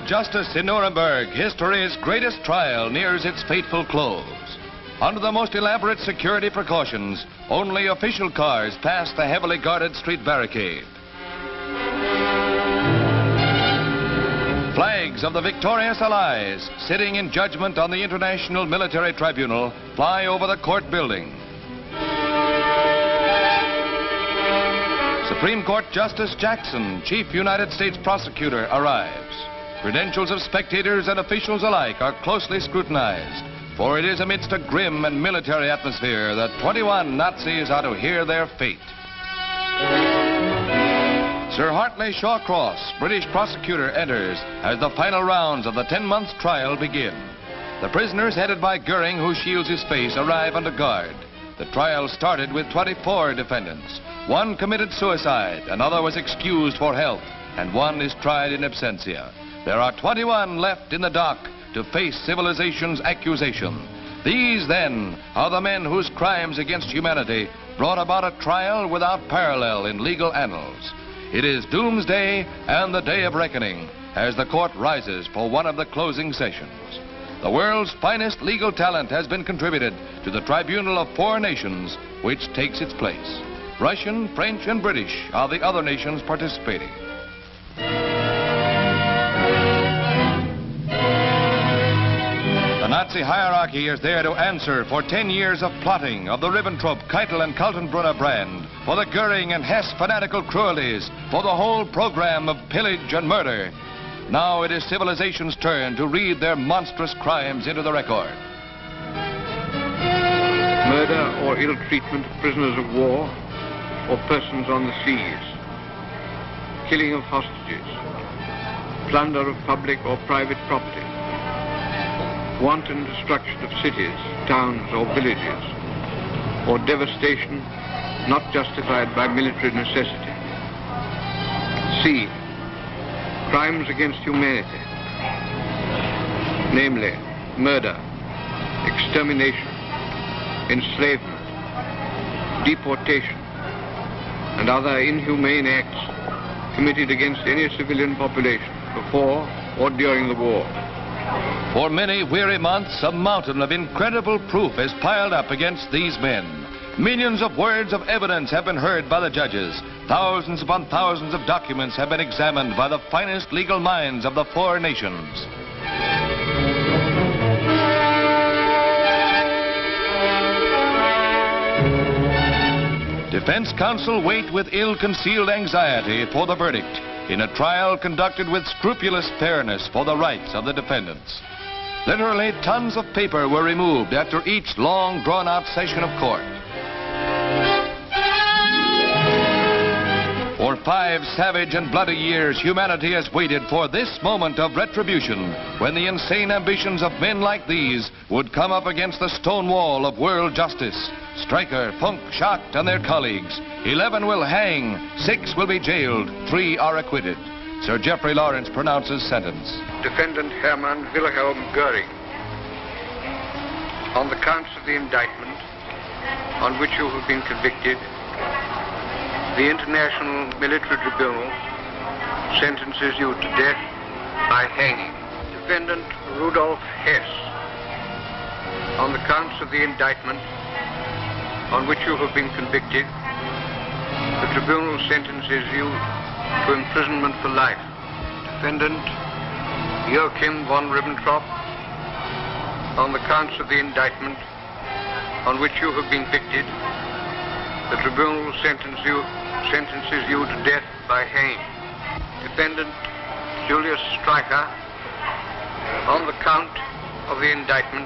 of justice in Nuremberg, history's greatest trial nears its fateful close. Under the most elaborate security precautions, only official cars pass the heavily guarded street barricade. Flags of the victorious Allies, sitting in judgment on the International Military Tribunal, fly over the court building. Supreme Court Justice Jackson, Chief United States Prosecutor, arrives. Credentials of spectators and officials alike are closely scrutinized, for it is amidst a grim and military atmosphere that 21 Nazis are to hear their fate. Sir Hartley Shawcross, British prosecutor, enters as the final rounds of the 10-month trial begin. The prisoners, headed by Goering, who shields his face, arrive under guard. The trial started with 24 defendants. One committed suicide, another was excused for health, and one is tried in absentia. There are 21 left in the dock to face civilization's accusation. These, then, are the men whose crimes against humanity brought about a trial without parallel in legal annals. It is doomsday and the day of reckoning as the court rises for one of the closing sessions. The world's finest legal talent has been contributed to the tribunal of 4 nations, which takes its place. Russian, French, and British are the other nations participating. The Nazi hierarchy is there to answer for 10 years of plotting of the Ribbentrop, Keitel, and Kaltenbrunner brand, for the Goering and Hess fanatical cruelties, for the whole program of pillage and murder. Now it is civilization's turn to read their monstrous crimes into the record. Murder or ill treatment of prisoners of war or persons on the seas. Killing of hostages. Plunder of public or private property. Wanton destruction of cities, towns, or villages, or devastation not justified by military necessity. C. Crimes against humanity, namely murder, extermination, enslavement, deportation, and other inhumane acts committed against any civilian population before or during the war. For many weary months, a mountain of incredible proof is piled up against these men. Millions of words of evidence have been heard by the judges. Thousands upon thousands of documents have been examined by the finest legal minds of the 4 nations. Defense counsel wait with ill-concealed anxiety for the verdict in a trial conducted with scrupulous fairness for the rights of the defendants. Literally, tons of paper were removed after each long, drawn-out session of court. For 5 savage and bloody years, humanity has waited for this moment of retribution, when the insane ambitions of men like these would come up against the stone wall of world justice. Stryker, Funk, Schacht, and their colleagues. 11 will hang, 6 will be jailed, 3 are acquitted. Sir Geoffrey Lawrence pronounces sentence. Defendant Hermann Wilhelm Goering, on the counts of the indictment on which you have been convicted, the International Military Tribunal sentences you to death by hanging. Defendant Rudolf Hess, on the counts of the indictment on which you have been convicted, the tribunal sentences you to imprisonment for life. Defendant Joachim von Ribbentrop, on the counts of the indictment on which you have been convicted, the tribunal sentences you to death by hanging. Defendant Julius Stryker, on the count of the indictment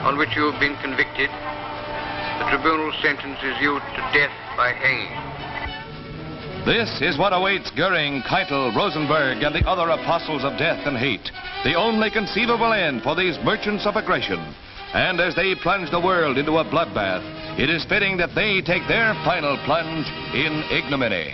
on which you have been convicted, the tribunal sentences you to death by hanging. This is what awaits Goering, Keitel, Rosenberg, and the other apostles of death and hate. The only conceivable end for these merchants of aggression. And as they plunge the world into a bloodbath, it is fitting that they take their final plunge in ignominy.